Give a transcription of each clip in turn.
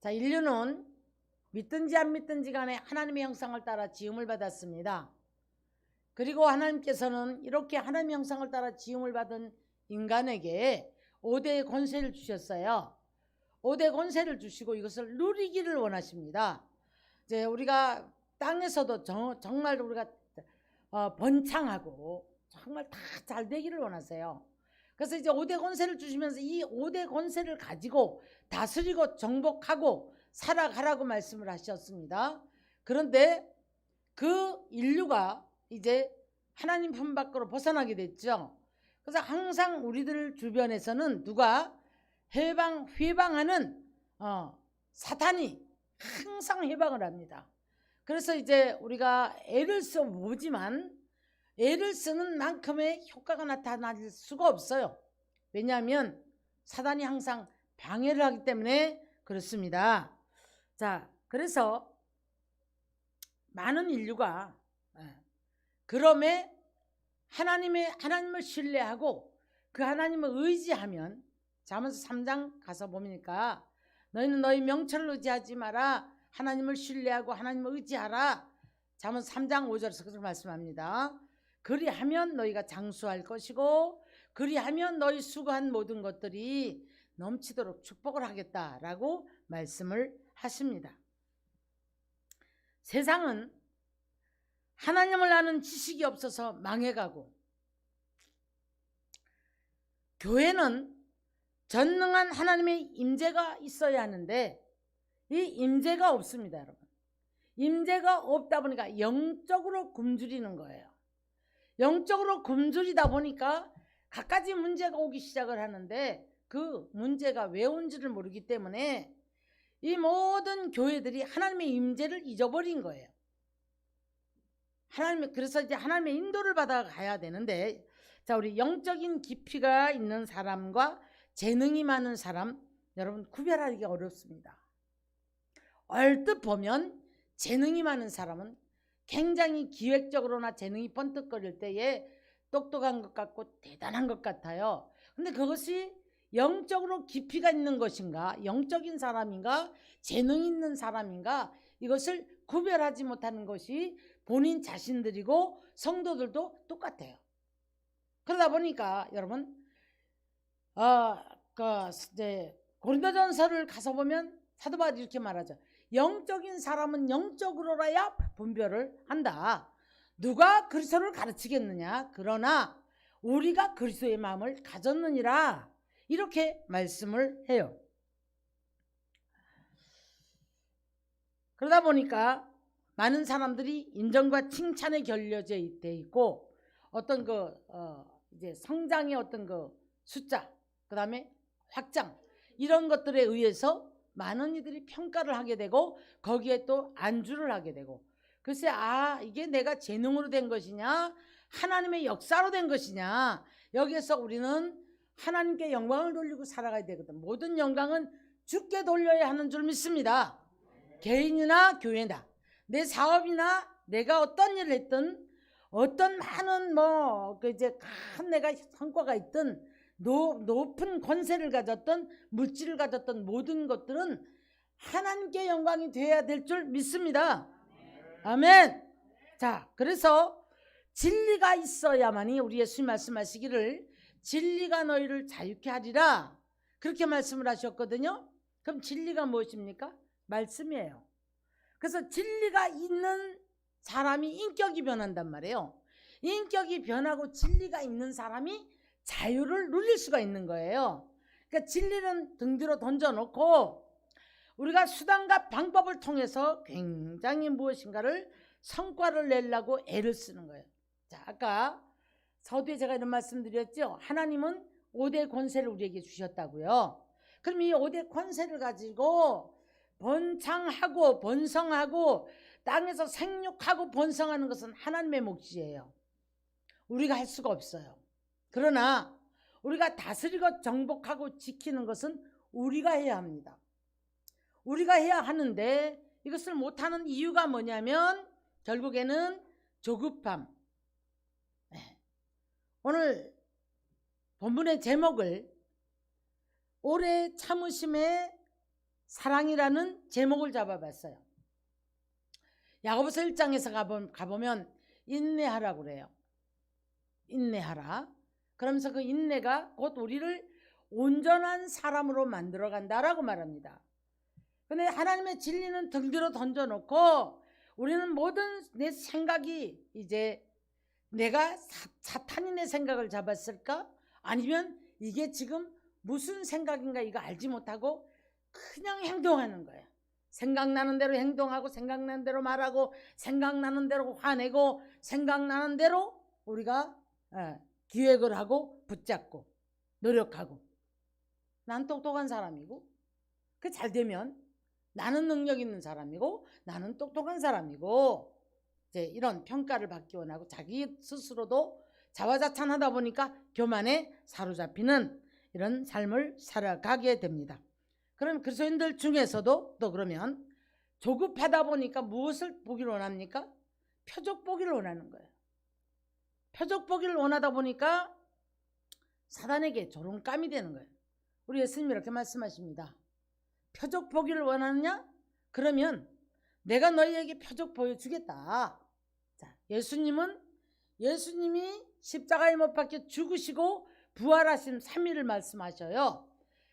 자, 인류는 믿든지 안 믿든지 간에 하나님의 형상을 따라 지음을 받았습니다. 그리고 하나님께서는 이렇게 하나님의 형상을 따라 지음을 받은 인간에게 5대의 권세를 주셨어요. 5대 권세를 주시고 이것을 누리기를 원하십니다. 이제 우리가 땅에서도 정말 우리가 번창하고 정말 다 잘 되기를 원하세요. 그래서 이제 5대 권세를 주시면서 이 5대 권세를 가지고 다스리고 정복하고 살아가라고 말씀을 하셨습니다. 그런데 그 인류가 이제 하나님 품 밖으로 벗어나게 됐죠. 그래서 항상 우리들 주변에서는 누가 회방하는 사탄이 항상 해방을 합니다. 그래서 이제 우리가 애를 써보지만 애를 쓰는 만큼의 효과가 나타날 수가 없어요. 왜냐하면 사단이 항상 방해를 하기 때문에 그렇습니다. 자, 그래서 많은 인류가 그럼에 하나님을 신뢰하고 그 하나님을 의지하면, 잠언서 3장 가서 보니까 너희는 너희 명철을 의지하지 마라, 하나님을 신뢰하고 하나님을 의지하라. 잠언서 3장 5절에서 그렇게 말씀합니다. 그리하면 너희가 장수할 것이고 그리하면 너희 수고한 모든 것들이 넘치도록 축복을 하겠다라고 말씀을 하십니다. 세상은 하나님을 아는 지식이 없어서 망해가고, 교회는 전능한 하나님의 임재가 있어야 하는데 이 임재가 없습니다, 여러분. 임재가 없다 보니까 영적으로 굶주리는 거예요. 영적으로 굶주리다 보니까 갖가지 문제가 오기 시작을 하는데 그 문제가 왜 온지를 모르기 때문에 이 모든 교회들이 하나님의 임재를 잊어버린 거예요. 그래서 이제 하나님의 인도를 받아가야 되는데, 자, 우리 영적인 깊이가 있는 사람과 재능이 많은 사람, 여러분 구별하기 어렵습니다. 얼뜻 보면 재능이 많은 사람은 굉장히 기획적으로나 재능이 번뜩거릴 때에 똑똑한 것 같고 대단한 것 같아요. 근데 그것이 영적으로 깊이가 있는 것인가, 영적인 사람인가, 재능 있는 사람인가, 이것을 구별하지 못하는 것이 본인 자신들이고 성도들도 똑같아요. 그러다 보니까 여러분 이제 고린도전서를 가서 보면 사도 바울이 이렇게 말하죠. 영적인 사람은 영적으로라야 분별을 한다. 누가 그리스도를 가르치겠느냐? 그러나 우리가 그리스도의 마음을 가졌느니라. 이렇게 말씀을 해요. 그러다 보니까 많은 사람들이 인정과 칭찬에 결려져 있고, 어떤 이제 성장의 어떤 숫자, 그 다음에 확장, 이런 것들에 의해서 많은 이들이 평가를 하게 되고 거기에 또 안주를 하게 되고, 글쎄 이게 내가 재능으로 된 것이냐 하나님의 역사로 된 것이냐, 여기에서 우리는 하나님께 영광을 돌리고 살아가야 되거든. 모든 영광은 주께 돌려야 하는 줄 믿습니다. 개인이나 교회나 내 사업이나 내가 어떤 일을 했든 어떤 많은 이제 큰 내가 성과가 있든 높은 권세를 가졌던 물질을 가졌던 모든 것들은 하나님께 영광이 되어야 될 줄 믿습니다. 아멘. 자, 그래서 진리가 있어야만이, 우리 예수님 말씀하시기를 진리가 너희를 자유케 하리라, 그렇게 말씀을 하셨거든요. 그럼 진리가 무엇입니까? 말씀이에요. 그래서 진리가 있는 사람이 인격이 변한단 말이에요. 인격이 변하고 진리가 있는 사람이 자유를 누릴 수가 있는 거예요. 그러니까 진리는 등 뒤로 던져놓고 우리가 수단과 방법을 통해서 굉장히 무엇인가를 성과를 내려고 애를 쓰는 거예요. 자, 아까 서두에 제가 이런 말씀 드렸죠. 하나님은 5대 권세를 우리에게 주셨다고요. 그럼 이 5대 권세를 가지고 번창하고 번성하고 땅에서 생육하고 번성하는 것은 하나님의 몫이에요. 우리가 할 수가 없어요. 그러나 우리가 다스리고 정복하고 지키는 것은 우리가 해야 합니다. 우리가 해야 하는데 이것을 못하는 이유가 뭐냐면 결국에는 조급함. 오늘 본문의 제목을 오래 참으심의 사랑이라는 제목을 잡아봤어요. 야고보서 1장에서 가보면 인내하라고 그래요. 인내하라. 그러면서 그 인내가 곧 우리를 온전한 사람으로 만들어 간다라고 말합니다. 근데 하나님의 진리는 등 뒤로 던져놓고 우리는 모든 내 생각이 이제 내가 사탄이 내 생각을 잡았을까? 아니면 이게 지금 무슨 생각인가 이거 알지 못하고 그냥 행동하는 거예요. 생각나는 대로 행동하고 생각나는 대로 말하고 생각나는 대로 화내고 생각나는 대로 우리가 기획을 하고 붙잡고 노력하고 난 똑똑한 사람이고 그 잘 되면 나는 능력 있는 사람이고 나는 똑똑한 사람이고 이제 이런 평가를 받기 원하고 자기 스스로도 자화자찬하다 보니까 교만에 사로잡히는 이런 삶을 살아가게 됩니다. 그럼 그리스도인들 중에서도 또 그러면 조급하다 보니까 무엇을 보기를 원합니까? 표적 보기를 원하는 거예요. 표적 보기를 원하다 보니까 사단에게 조롱감이 되는 거예요. 우리 예수님이 이렇게 말씀하십니다. 표적 보기를 원하느냐? 그러면 내가 너희에게 표적 보여주겠다. 자, 예수님이 십자가에 못 박혀 죽으시고 부활하신 3일을 말씀하셔요.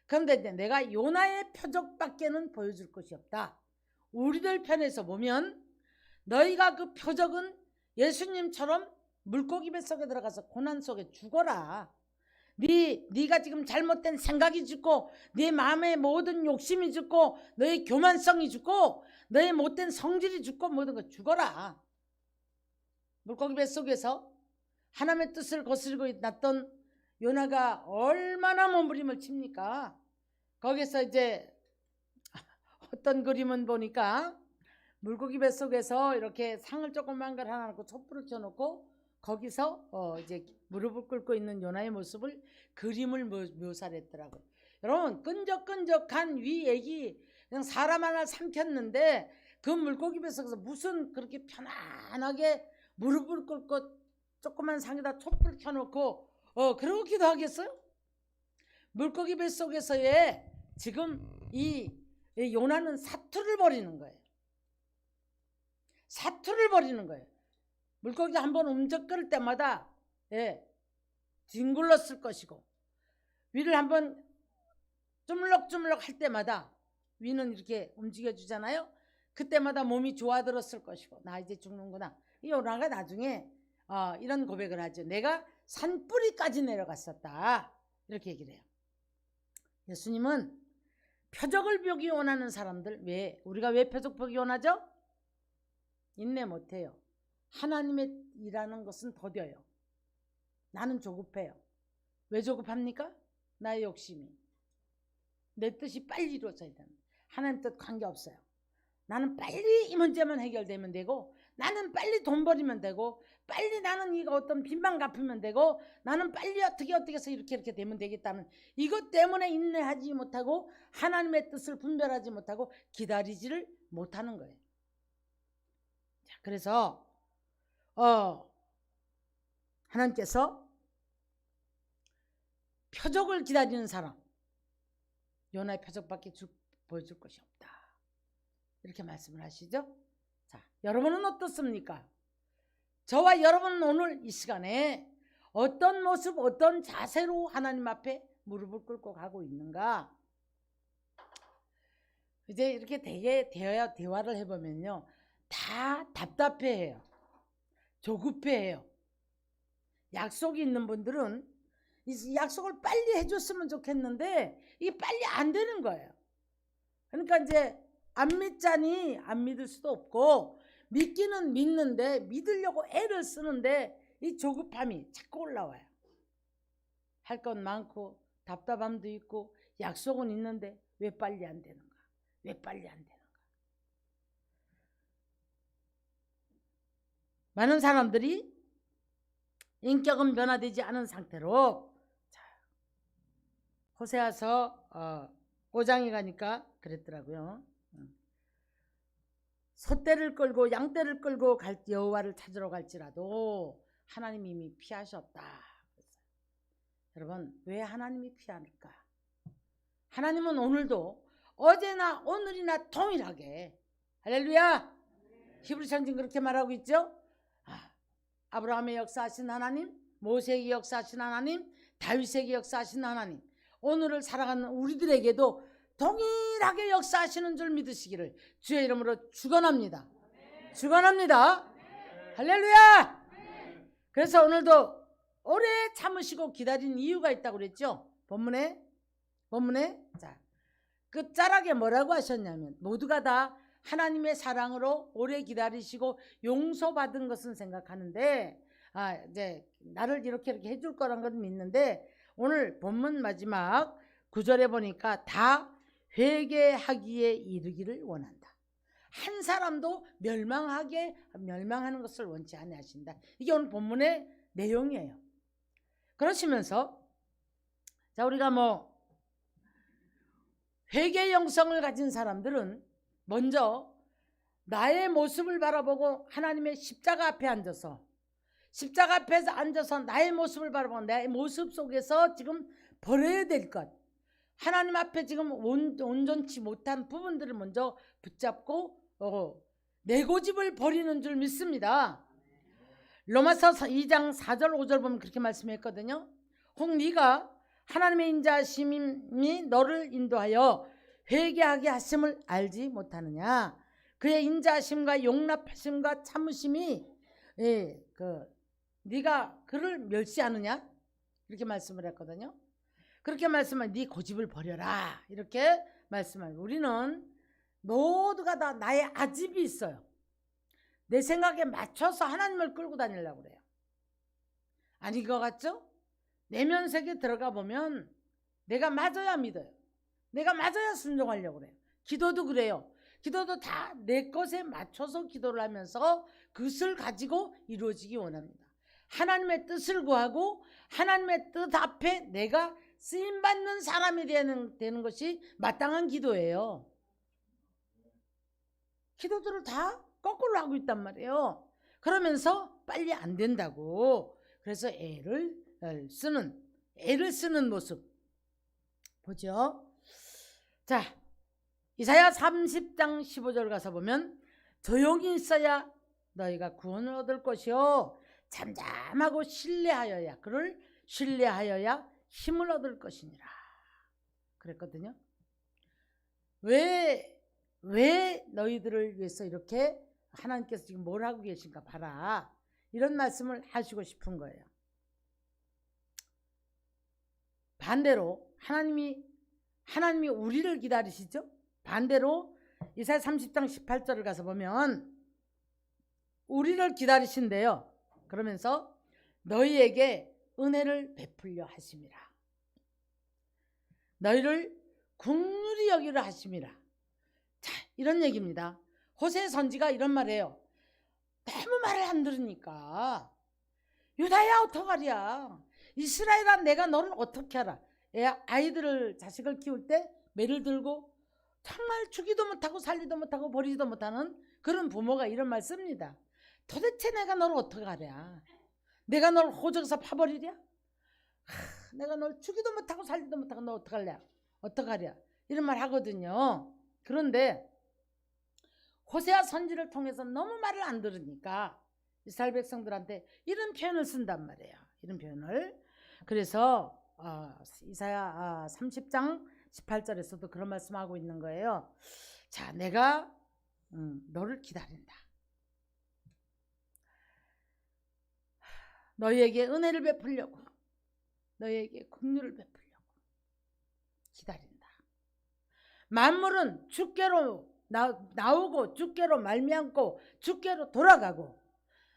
그런데 내가 요나의 표적밖에는 보여줄 것이 없다. 우리들 편에서 보면 너희가 그 표적은 예수님처럼 물고기 뱃속에 들어가서 고난 속에 죽어라. 네가 지금 잘못된 생각이 죽고 네 마음의 모든 욕심이 죽고 너의 교만성이 죽고 너의 못된 성질이 죽고 모든 거 죽어라. 물고기 뱃속에서 하나님의 뜻을 거스르고 있던 요나가 얼마나 몸부림을 칩니까? 거기서 이제 어떤 그림은 보니까 물고기 뱃속에서 이렇게 상을 조그만 걸 하나 놓고 촛불을 켜놓고 거기서 이제 무릎을 꿇고 있는 요나의 모습을 그림을 묘사를 했더라고요. 여러분 끈적끈적한 위액이 그냥 사람 하나 삼켰는데 그 물고기 뱃속에서 무슨 그렇게 편안하게 무릎을 꿇고 조그만 상에다 촛불을 켜놓고 그러고 기도하겠어요? 물고기 뱃속에서의 지금 이 요나는 사투를 벌이는 거예요. 사투를 벌이는 거예요. 물고기가 한번 움적거릴 때마다 뒹굴렀을 것이고 위를 한번 주물럭주물럭 할 때마다 위는 이렇게 움직여주잖아요. 그때마다 몸이 좋아들었을 것이고 나 이제 죽는구나. 이 요나가 나중에 이런 고백을 하죠. 내가 산뿌리까지 내려갔었다. 이렇게 얘기를 해요. 예수님은 표적을 보기 원하는 사람들 우리가 왜 표적 보기 원하죠? 인내 못해요. 하나님의 일하는 것은 더뎌요. 나는 조급해요. 왜 조급합니까? 나의 욕심이. 내 뜻이 빨리 이루어져야 됩니다. 하나님 뜻 관계없어요. 나는 빨리 이 문제만 해결되면 되고 나는 빨리 돈 벌이면 되고 빨리 나는 이거 어떤 빚만 갚으면 되고 나는 빨리 어떻게 해서 이렇게 되면 되겠다는 이것 때문에 인내하지 못하고 하나님의 뜻을 분별하지 못하고 기다리지를 못하는 거예요. 자, 그래서 하나님께서 표적을 기다리는 사람 요나의 표적밖에 보여줄 것이 없다. 이렇게 말씀을 하시죠. 자, 여러분은 어떻습니까? 저와 여러분은 오늘 이 시간에 어떤 모습, 어떤 자세로 하나님 앞에 무릎을 꿇고 가고 있는가? 이제 이렇게 대화를 해보면요. 다 답답해해요. 조급해해요. 약속이 있는 분들은 이 약속을 빨리 해줬으면 좋겠는데 이게 빨리 안 되는 거예요. 그러니까 이제 안 믿자니 안 믿을 수도 없고 믿기는 믿는데 믿으려고 애를 쓰는데 이 조급함이 자꾸 올라와요. 할 건 많고 답답함도 있고 약속은 있는데 왜 빨리 안 되는가? 왜 빨리 안 되는가? 많은 사람들이 인격은 변화되지 않은 상태로 호세아서 5장에 가니까 그랬더라고요. 소떼를 끌고 양떼를 끌고 여호와를 찾으러 갈지라도 하나님이 이미 피하셨다. 여러분 왜 하나님이 피합니까? 하나님은 오늘도 어제나 오늘이나 동일하게. 할렐루야. 히브리 성경 그렇게 말하고 있죠. 아브라함의 역사하신 하나님, 모세의 역사하신 하나님, 다윗의 역사하신 하나님, 오늘을 살아가는 우리들에게도 동일하게 역사하시는 줄 믿으시기를 주의 이름으로 축원합니다. 축원합니다. 할렐루야. 그래서 오늘도 오래 참으시고 기다린 이유가 있다고 그랬죠. 본문에 자, 끝자락에 뭐라고 하셨냐면 모두가 다 하나님의 사랑으로 오래 기다리시고 용서받은 것은 생각하는데 이제 나를 이렇게 해줄 거란 건 믿는데 오늘 본문 마지막 9절에 보니까 다 회개하기에 이르기를 원한다. 한 사람도 멸망하는 것을 원치 아니하신다. 이게 오늘 본문의 내용이에요. 그러시면서 자, 우리가 회개 영성을 가진 사람들은 먼저 나의 모습을 바라보고 하나님의 십자가 앞에 앉아서 나의 모습을 바라보고 나의 모습 속에서 지금 버려야 될 것, 하나님 앞에 지금 온전치 못한 부분들을 먼저 붙잡고 내 고집을 버리는 줄 믿습니다. 로마서 2장 4절 5절 보면 그렇게 말씀했거든요. 혹 네가 하나님의 인자하심이 너를 인도하여 회개하게 하심을 알지 못하느냐. 그의 인자하심과 용납하심과 참으심이 네가 그를 멸시하느냐 이렇게 말씀을 했거든요. 그렇게 말씀하면 네 고집을 버려라 이렇게 말씀합니다. 우리는 모두가 다 나의 아집이 있어요. 내 생각에 맞춰서 하나님을 끌고 다니려고 그래요. 아닌 것 같죠? 내면세계 들어가 보면 내가 맞아야 믿어요. 내가 맞아야 순종하려고 그래요. 기도도 그래요. 기도도 다 내 것에 맞춰서 기도를 하면서 그것을 가지고 이루어지기 원합니다. 하나님의 뜻을 구하고 하나님의 뜻 앞에 내가 쓰임받는 사람이 되는 것이 마땅한 기도예요. 기도들을 다 거꾸로 하고 있단 말이에요. 그러면서 빨리 안 된다고. 그래서 애를 쓰는 모습 보죠. 자, 이사야 30장 15절 가서 보면 조용히 있어야 너희가 구원을 얻을 것이요 잠잠하고 그를 신뢰하여야 힘을 얻을 것이니라 그랬거든요. 왜 너희들을 위해서 이렇게 하나님께서 지금 뭘 하고 계신가 봐라 이런 말씀을 하시고 싶은 거예요. 반대로 하나님이 우리를 기다리시죠. 반대로 이사야 30장 18절을 가서 보면 우리를 기다리신대요. 그러면서 너희에게 은혜를 베풀려 하심이라. 너희를 긍휼히 여기려 하심이라. 자, 이런 얘기입니다. 호세 선지가 이런 말이에요. 너무 말을 안 들으니까 유다야 어떡하랴. 이스라엘아 내가 너를 어떻게 하라. 자식을 키울 때 매를 들고 정말 주기도 못하고 살리도 못하고 버리지도 못하는 그런 부모가 이런 말 씁니다. 도대체 내가 너를 어떻게 하랴. 내가 널 호적에서 파버리랴. 내가 널 주기도 못하고 살리도 못하고 너 어떡하랴 이런 말 하거든요. 그런데 호세아 선지를 통해서 너무 말을 안 들으니까 이스라엘 백성들한테 이런 표현을 쓴단 말이에요. 이런 표현을. 그래서 이사야 30장 18절에서도 그런 말씀하고 있는 거예요. 자, 내가 너를 기다린다. 너희에게 은혜를 베풀려고 너희에게 긍휼을 베풀려고 기다린다. 만물은 주께로 나오고 주께로 말미암고 주께로 돌아가고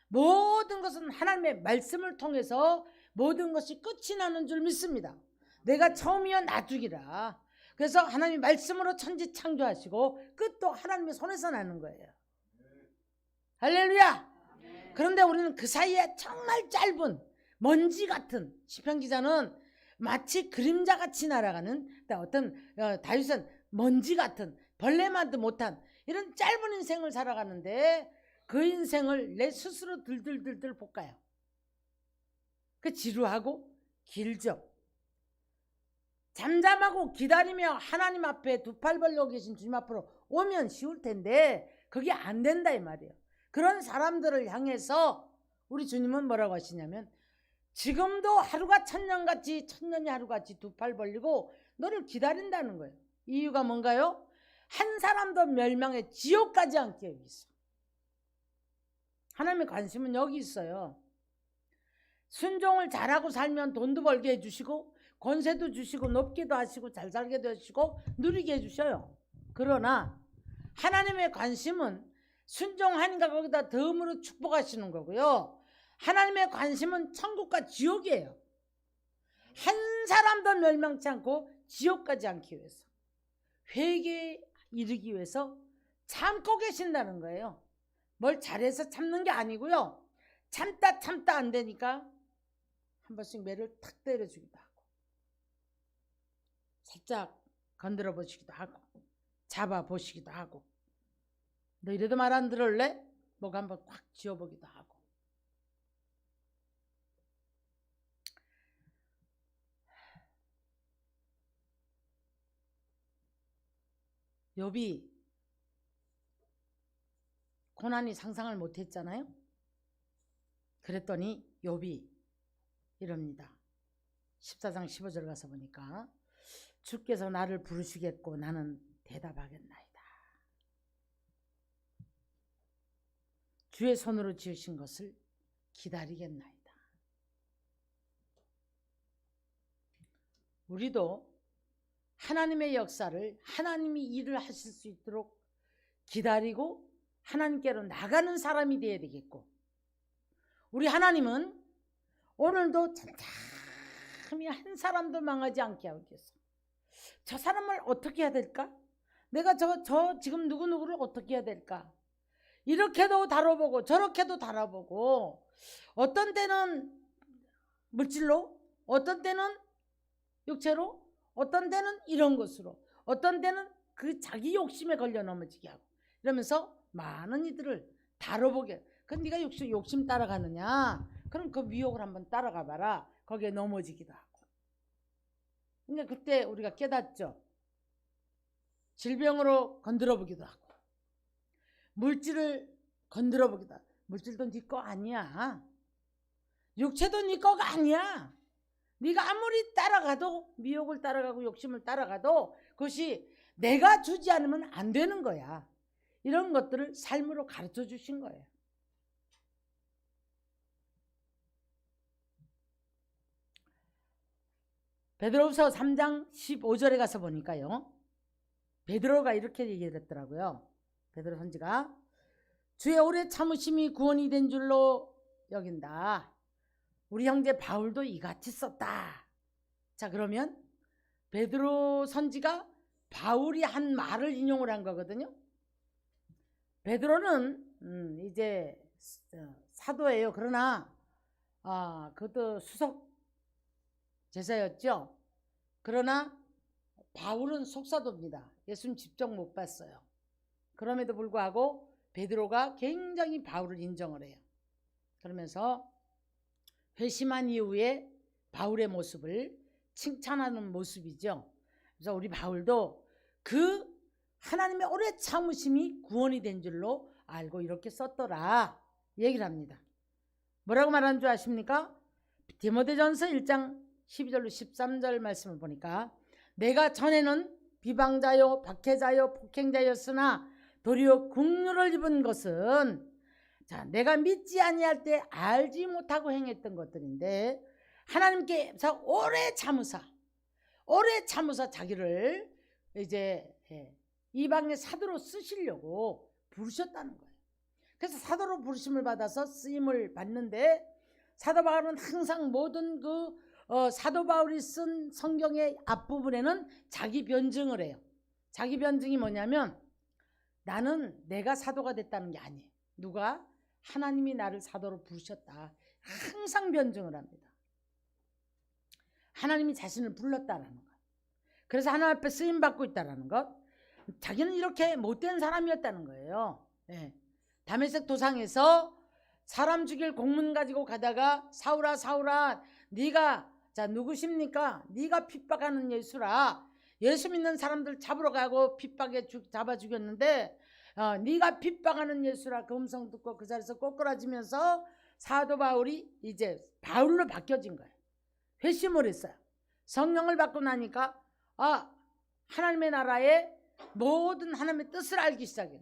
모든 것은 하나님의 말씀을 통해서 모든 것이 끝이 나는 줄 믿습니다. 내가 처음이여 나중이라. 그래서 하나님이 말씀으로 천지 창조하시고 끝도 하나님의 손에서 나는 거예요. 할렐루야. 그런데 우리는 그 사이에 정말 짧은 먼지 같은, 시편 기자는 마치 그림자같이 날아가는, 다윗은 먼지 같은 벌레만도 못한 이런 짧은 인생을 살아가는데 그 인생을 내 스스로 들들들들 볶아요. 그 지루하고 길죠. 잠잠하고 기다리며 하나님 앞에 두 팔 벌리고 계신 주님 앞으로 오면 쉬울 텐데 그게 안 된다 이 말이에요. 그런 사람들을 향해서 우리 주님은 뭐라고 하시냐면 지금도 하루가 천년같이 천년이 하루같이 두 팔 벌리고 너를 기다린다는 거예요. 이유가 뭔가요? 한 사람도 멸망에 지옥 가지 않게 위해서. 하나님의 관심은 여기 있어요. 순종을 잘하고 살면 돈도 벌게 해주시고 권세도 주시고 높게도 하시고 잘 살게도 하시고 누리게 해주셔요. 그러나 하나님의 관심은 순종하니까 거기다 덤으로 축복하시는 거고요. 하나님의 관심은 천국과 지옥이에요. 한 사람도 멸망치 않고 지옥 가지 않기 위해서, 회개에 이르기 위해서 참고 계신다는 거예요. 뭘 잘해서 참는 게 아니고요. 참다 안 되니까 한 번씩 매를 탁 때려주기도 하고 살짝 건드려 보시기도 하고 잡아 보시기도 하고, 너 이래도 말 안 들을래? 목 한번 꽉 쥐어보기도 하고. 욥이 고난이 상상을 못했잖아요. 그랬더니 욥이 이럽니다. 14장 15절 가서 보니까 주께서 나를 부르시겠고 나는 대답하겠나이다. 주의 손으로 지으신 것을 기다리겠나이다. 우리도 하나님의 역사를, 하나님이 일을 하실 수 있도록 기다리고 하나님께로 나가는 사람이 되어야 되겠고, 우리 하나님은 오늘도 참참히 한 사람도 망하지 않게 하기 위해서 저 사람을 어떻게 해야 될까? 내가 저 지금 누구누구를 어떻게 해야 될까? 이렇게도 다뤄보고 저렇게도 다뤄보고, 어떤 때는 물질로, 어떤 때는 육체로, 어떤 때는 이런 것으로, 어떤 때는 그 자기 욕심에 걸려 넘어지게 하고, 이러면서 많은 이들을 다뤄보게. 그럼 네가 욕심 따라가느냐? 그럼 그 미혹을 한번 따라가 봐라. 거기에 넘어지기도 하고. 그러니까 그때 우리가 깨닫죠. 질병으로 건드려 보기도 하고, 물질을 건드려 보기도 하고. 물질도 네 거 아니야. 육체도 네 거가 아니야. 네가 아무리 따라가도, 미혹을 따라가고 욕심을 따라가도 그것이 내가 주지 않으면 안 되는 거야. 이런 것들을 삶으로 가르쳐 주신 거예요. 베드로후서 3장 15절에 가서 보니까요, 베드로가 이렇게 얘기했더라고요. 베드로 선지가 주의 오래 참으심이 구원이 된 줄로 여긴다. 우리 형제 바울도 이같이 썼다. 자, 그러면 베드로 선지가 바울이 한 말을 인용을 한 거거든요. 베드로는 이제 사도예요. 그러나 그것도 수석 제자였죠. 그러나 바울은 속사도입니다. 예수님 직접 못 봤어요. 그럼에도 불구하고 베드로가 굉장히 바울을 인정을 해요. 그러면서 회심한 이후에 바울의 모습을 칭찬하는 모습이죠. 그래서 우리 바울도 그 하나님의 오래 참으심이 구원이 된 줄로 알고 이렇게 썼더라 얘기를 합니다. 뭐라고 말하는 줄 아십니까? 디모데전서 1장 12절로 13절 말씀을 보니까 내가 전에는 비방자요 박해자요 폭행자였으나 도리어 국률을 입은 것은, 자, 내가 믿지 아니할 때 알지 못하고 행했던 것들인데 하나님께서 오래 참으사 자기를 이제 이방의 사도로 쓰시려고 부르셨다는 거예요. 그래서 사도로 부르심을 받아서 쓰임을 받는데, 사도 바울은 항상 모든 사도 바울이 쓴 성경의 앞부분에는 자기 변증을 해요. 자기 변증이 뭐냐면 나는 내가 사도가 됐다는 게 아니에요. 누가? 하나님이 나를 사도로 부르셨다. 항상 변증을 합니다. 하나님이 자신을 불렀다라는 것. 그래서 하나님 앞에 쓰임받고 있다라는 것. 자기는 이렇게 못된 사람이었다는 거예요. 네. 다메섹 도상에서 사람 죽일 공문 가지고 가다가 사울아 네가 자, 누구십니까? 네가 핍박하는 예수라. 예수 믿는 사람들 잡으러 가고 핍박에 잡아 죽였는데 네가 핍박하는 예수라. 그 음성 듣고 그 자리에서 꼬꾸라지면서 사도 바울이 이제 바울로 바뀌어진 거예요. 회심을 했어요. 성령을 받고 나니까 하나님의 나라의 모든 하나님의 뜻을 알기 시작해요.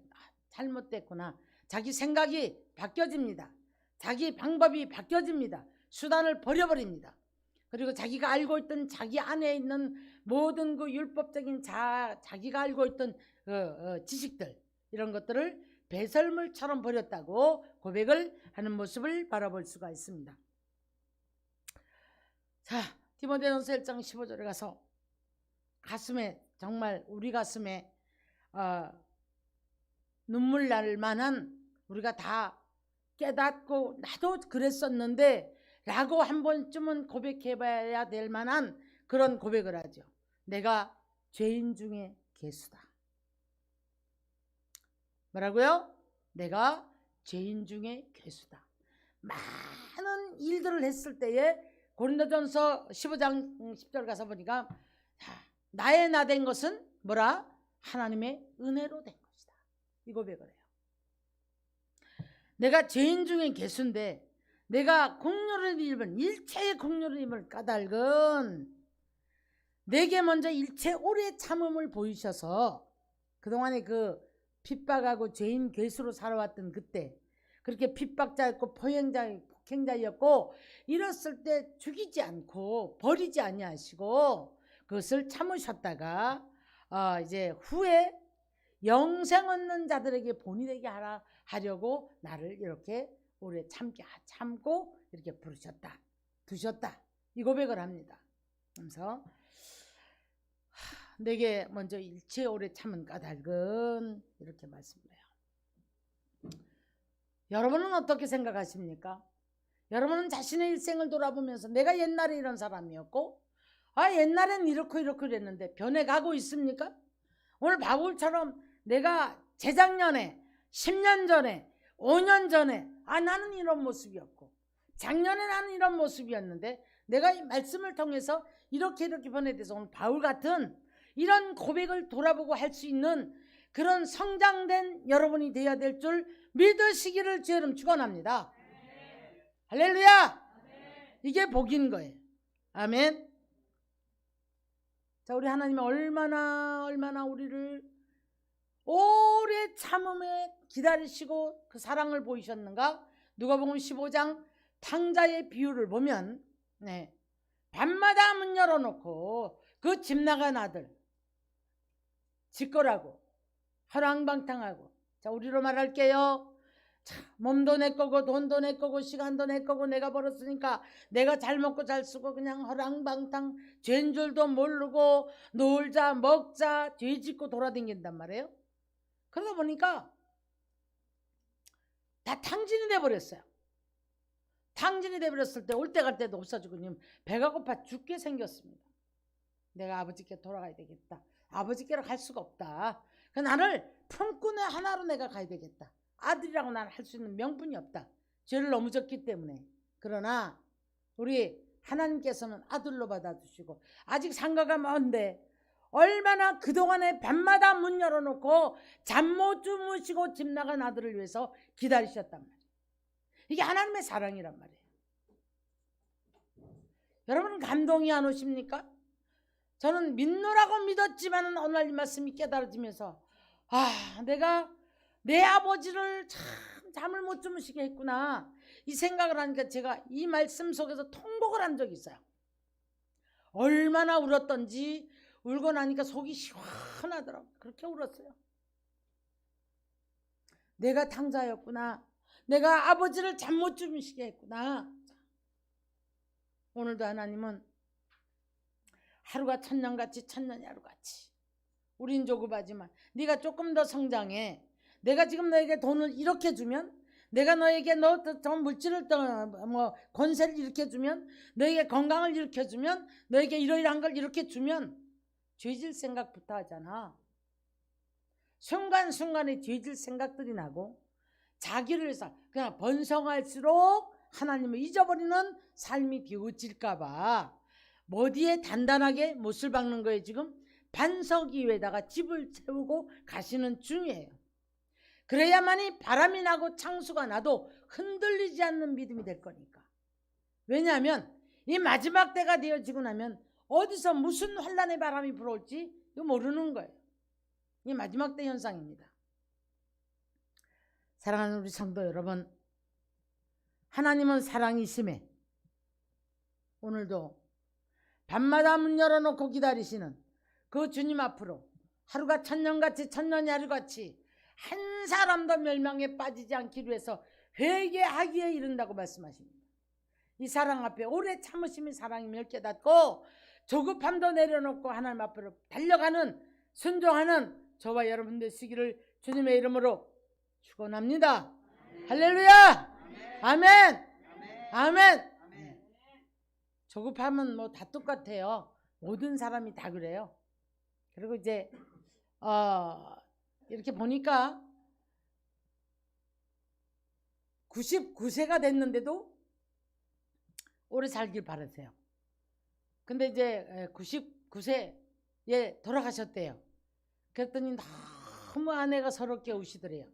잘못됐구나. 자기 생각이 바뀌어집니다. 자기 방법이 바뀌어집니다. 수단을 버려버립니다. 그리고 자기가 알고 있던 자기 안에 있는 모든 그 율법적인 자기가 알고 있던 지식들, 이런 것들을 배설물처럼 버렸다고 고백을 하는 모습을 바라볼 수가 있습니다. 자, 디모데전서 1장 15절에 가서 가슴에, 정말 우리 가슴에 눈물 날 만한, 우리가 다 깨닫고 나도 그랬었는데 라고 한 번쯤은 고백해봐야 될 만한 그런 고백을 하죠. 내가 죄인 중에 괴수다. 뭐라고요? 내가 죄인 중에 괴수다. 많은 일들을 했을 때에 고린도전서 15장 10절 가서 보니까 나의 나 된 것은 뭐라? 하나님의 은혜로 된 것이다. 이 고백을 해요. 내가 죄인 중에 괴수인데 내가 공로를 입은, 일체의 공로를 입을 까닭은 내게 먼저 일체 오래 참음을 보이셔서 그동안에 그 핍박하고 죄인 괴수로 살아왔던 그때 그렇게 핍박자였고 폭행자였고 이랬을 때 죽이지 않고 버리지 아니하시고 그것을 참으셨다가 이제 후에 영생 얻는 자들에게 본이 되게 하려고 나를 이렇게 오래 참고 이렇게 부르셨다, 두셨다, 이 고백을 합니다. 그래서 내게 먼저 일체 오래 참은 까닭은, 이렇게 말씀을 해요. 여러분은 어떻게 생각하십니까? 여러분은 자신의 일생을 돌아보면서 내가 옛날에 이런 사람이었고 옛날엔 이렇고 그랬는데 변해가고 있습니까? 오늘 바울처럼 내가 재작년에, 10년 전에, 5년 전에 나는 이런 모습이었고 작년에 나는 이런 모습이었는데 내가 이 말씀을 통해서 이렇게 변해돼서 오늘 바울 같은 이런 고백을 돌아보고 할 수 있는 그런 성장된 여러분이 되어야 될 줄 믿으시기를 주의 이름 축원합니다. 할렐루야. 이게 복인 거예요. 아멘. 자, 우리 하나님은 얼마나 우리를 오래 참음에 기다리시고 그 사랑을 보이셨는가? 누가복음 15장 탕자의 비유를 보면 밤마다 문 열어놓고 그 집 나간 아들 짓거라고 허랑방탕하고, 자, 우리로 말할게요. 자, 몸도 내 거고 돈도 내 거고 시간도 내 거고 내가 벌었으니까 내가 잘 먹고 잘 쓰고 그냥 허랑방탕 죄인 줄도 모르고 놀자 먹자 죄 짓고 돌아다닌단 말이에요. 그러다 보니까 다 탕진이 돼버렸어요. 탕진이 돼버렸을 때 올 때 갈 때도 없어지고 배가 고파 죽게 생겼습니다. 내가 아버지께 돌아가야 되겠다. 아버지께로 갈 수가 없다. 그 나를 품꾼의 하나로 내가 가야 되겠다. 아들이라고 나는 할 수 있는 명분이 없다. 죄를 너무 졌기 때문에. 그러나 우리 하나님께서는 아들로 받아주시고 아직 상가가 먼데 얼마나 그동안에 밤마다 문 열어놓고 잠 못 주무시고 집 나간 아들을 위해서 기다리셨단 말이에요. 이게 하나님의 사랑이란 말이에요. 여러분 감동이 안 오십니까? 저는 믿노라고 믿었지만 오늘 이 말씀이 깨달아지면서 내가 내 아버지를 참 잠을 못 주무시게 했구나, 이 생각을 하니까 제가 이 말씀 속에서 통곡을 한 적이 있어요. 얼마나 울었던지 울고 나니까 속이 시원하더라고요. 그렇게 울었어요. 내가 탕자였구나. 내가 아버지를 잠 못 주무시게 했구나. 오늘도 하나님은 하루가 천년같이 천년이 하루같이, 우린 조급하지만 네가 조금 더 성장해. 내가 지금 너에게 돈을 이렇게 주면, 내가 너에게 더 물질을 권세를 이렇게 주면, 너에게 건강을 이렇게 주면, 너에게 이러이러한 걸 이렇게 주면 죄질 생각부터 하잖아. 순간순간에 죄질 생각들이 나고 자기를 위해서 그냥 번성할수록 하나님을 잊어버리는 삶이 되어질까 봐 어디에 단단하게 못을 박는 거예요. 지금 반석 위에다가 집을 세우고 가시는 중이에요. 그래야만이 바람이 나고 창수가 나도 흔들리지 않는 믿음이 될 거니까. 왜냐하면 이 마지막 때가 되어지고 나면 어디서 무슨 환란의 바람이 불어올지 이거 모르는 거예요. 이 마지막 때 현상입니다. 사랑하는 우리 성도 여러분, 하나님은 사랑이심에 오늘도 밤마다 문 열어놓고 기다리시는 그 주님 앞으로 하루가 천년같이 천년이 하루같이 한 사람도 멸망에 빠지지 않기로 해서 회개하기에 이른다고 말씀하십니다. 이 사랑 앞에 오래 참으심이 사랑임을 깨닫고 조급함도 내려놓고 하나님 앞으로 달려가는 순종하는 저와 여러분 되시기를 주님의 이름으로 축원합니다. 할렐루야. 아멘. 아멘. 조급함은 뭐 다 똑같아요. 모든 사람이 다 그래요. 그리고 이제 이렇게 보니까 99세가 됐는데도 오래 살길 바라세요. 근데 이제 99세에 돌아가셨대요. 그랬더니 너무 아내가 서럽게 우시더래요.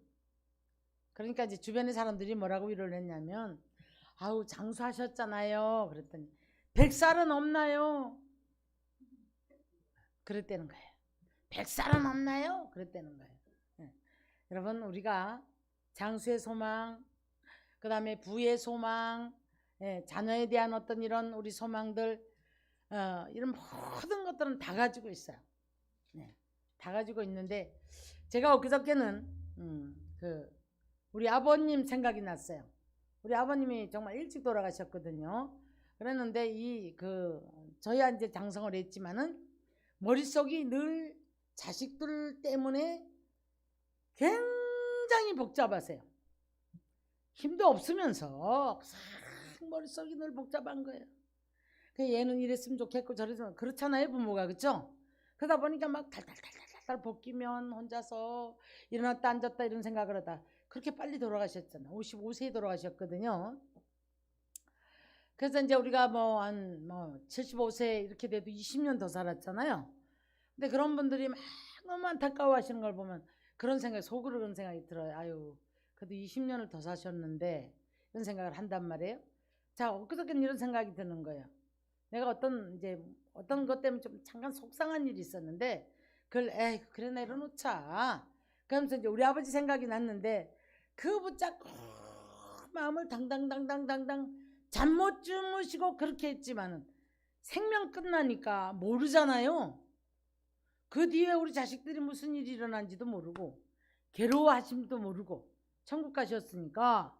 그러니까 이제 주변의 사람들이 뭐라고 위로를 했냐면, 아우 장수하셨잖아요. 그랬더니 100살은 없나요? 그랬다는 거예요. 100살은 없나요? 그랬다는 거예요. 여러분, 우리가 장수의 소망, 그 다음에 부의 소망, 자녀에 대한 어떤 이런 우리 소망들, 이런 모든 것들은 다 가지고 있어요. 다 가지고 있는데, 제가 엊그저께는 우리 아버님 생각이 났어요. 우리 아버님이 정말 일찍 돌아가셨거든요. 그랬는데 저희가 이제 장성을 했지만은 머릿속이 늘 자식들 때문에 굉장히 복잡하세요. 힘도 없으면서 머릿속이 늘 복잡한 거예요. 얘는 이랬으면 좋겠고 저랬으면, 그렇잖아요, 부모가. 그렇죠? 그러다 보니까 막 달달달달달 벗기면 혼자서 일어났다 앉았다 이런 생각을 하다 그렇게 빨리 돌아가셨잖아요. 55세에 돌아가셨거든요. 그래서 이제 우리가 한 75세 이렇게 돼도 20년 더 살았잖아요. 근데 그런 분들이 막 너무 안타까워 하시는 걸 보면 그런 생각이, 속으로 그런 생각이 들어요. 아유, 그래도 20년을 더 사셨는데, 이런 생각을 한단 말이에요. 자, 엊그저께는 이런 생각이 드는 거예요. 내가 어떤 것 때문에 좀 잠깐 속상한 일이 있었는데, 그걸 그래 내려놓자. 그러면서 이제 우리 아버지 생각이 났는데, 그 붙잡고 마음을 당당당당당당 잠 못 주무시고 그렇게 했지만은 생명 끝나니까 모르잖아요. 그 뒤에 우리 자식들이 무슨 일이 일어난지도 모르고 괴로워하심도 모르고 천국 가셨으니까.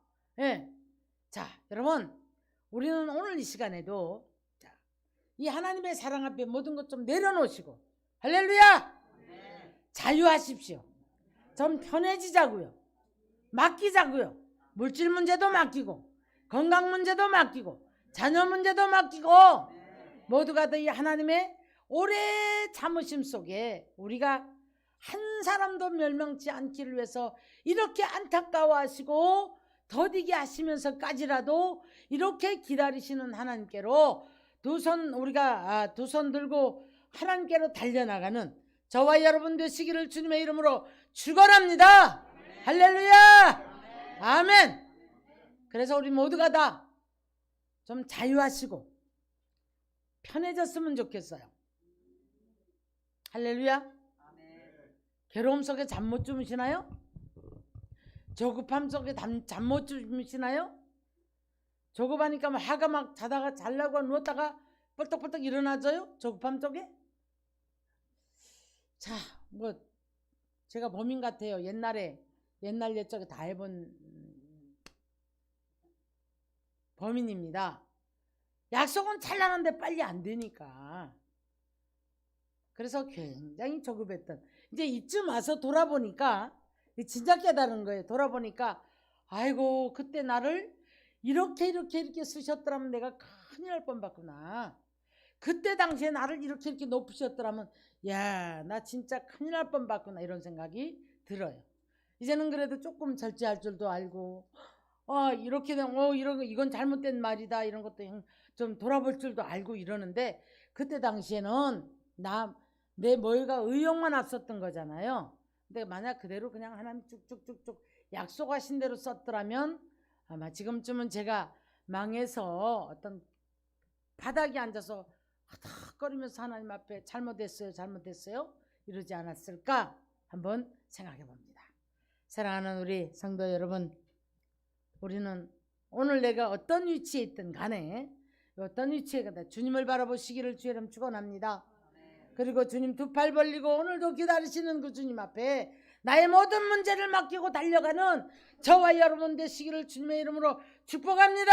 자, 여러분, 우리는 오늘 이 시간에도 이 하나님의 사랑 앞에 모든 것 좀 내려놓으시고, 할렐루야! 자유하십시오. 좀 편해지자고요. 맡기자고요. 물질 문제도 맡기고, 건강 문제도 맡기고, 자녀 문제도 맡기고, 모두가 다 이 하나님의 오래 참으심 속에 우리가 한 사람도 멸망치 않기를 위해서 이렇게 안타까워하시고 더디게 하시면서까지라도 이렇게 기다리시는 하나님께로 우리가 두 손 들고 하나님께로 달려나가는 저와 여러분 되시기를 주님의 이름으로 축원합니다. 할렐루야. 아멘. 그래서 우리 모두가 다 좀 자유하시고 편해졌으면 좋겠어요. 할렐루야. 괴로움 속에 잠 못 주무시나요? 조급함 속에 잠 못 주무시나요? 조급하니까 화가 막 자다가 잘라고 누웠다가 뻘떡뻘떡 일어나져요? 조급함 속에? 자, 제가 범인 같아요. 옛날 옛적에 다 해본 범인입니다. 약속은 찰나는데 빨리 안 되니까. 그래서 굉장히 조급했던, 이제 이쯤 와서 돌아보니까 진짜 깨달은 거예요. 돌아보니까 아이고, 그때 나를 이렇게 쓰셨더라면 내가 큰일 날 뻔봤구나. 그때 당시에 나를 이렇게 높으셨더라면 야, 나 진짜 큰일 날 뻔봤구나, 이런 생각이 들어요. 이제는 그래도 조금 절제할 줄도 알고, 이렇게 되면 이건 잘못된 말이다, 이런 것도 좀 돌아볼 줄도 알고 이러는데, 그때 당시에는 내 뭐가 의욕만 앞섰던 거잖아요. 근데 만약 그대로 그냥 하나님 쭉쭉쭉쭉 약속하신 대로 썼더라면 아마 지금쯤은 제가 망해서 어떤 바닥에 앉아서 허덕거리면서 하나님 앞에 잘못했어요 이러지 않았을까 한번 생각해 봅니다. 사랑하는 우리 성도 여러분, 우리는 오늘 내가 어떤 위치에 있든 간에 어떤 위치에 가다 주님을 바라보시기를 주의 이름 축원합니다. 그리고 주님 두 팔 벌리고 오늘도 기다리시는 그 주님 앞에 나의 모든 문제를 맡기고 달려가는 저와 여러분 되시기를 주님의 이름으로 축복합니다.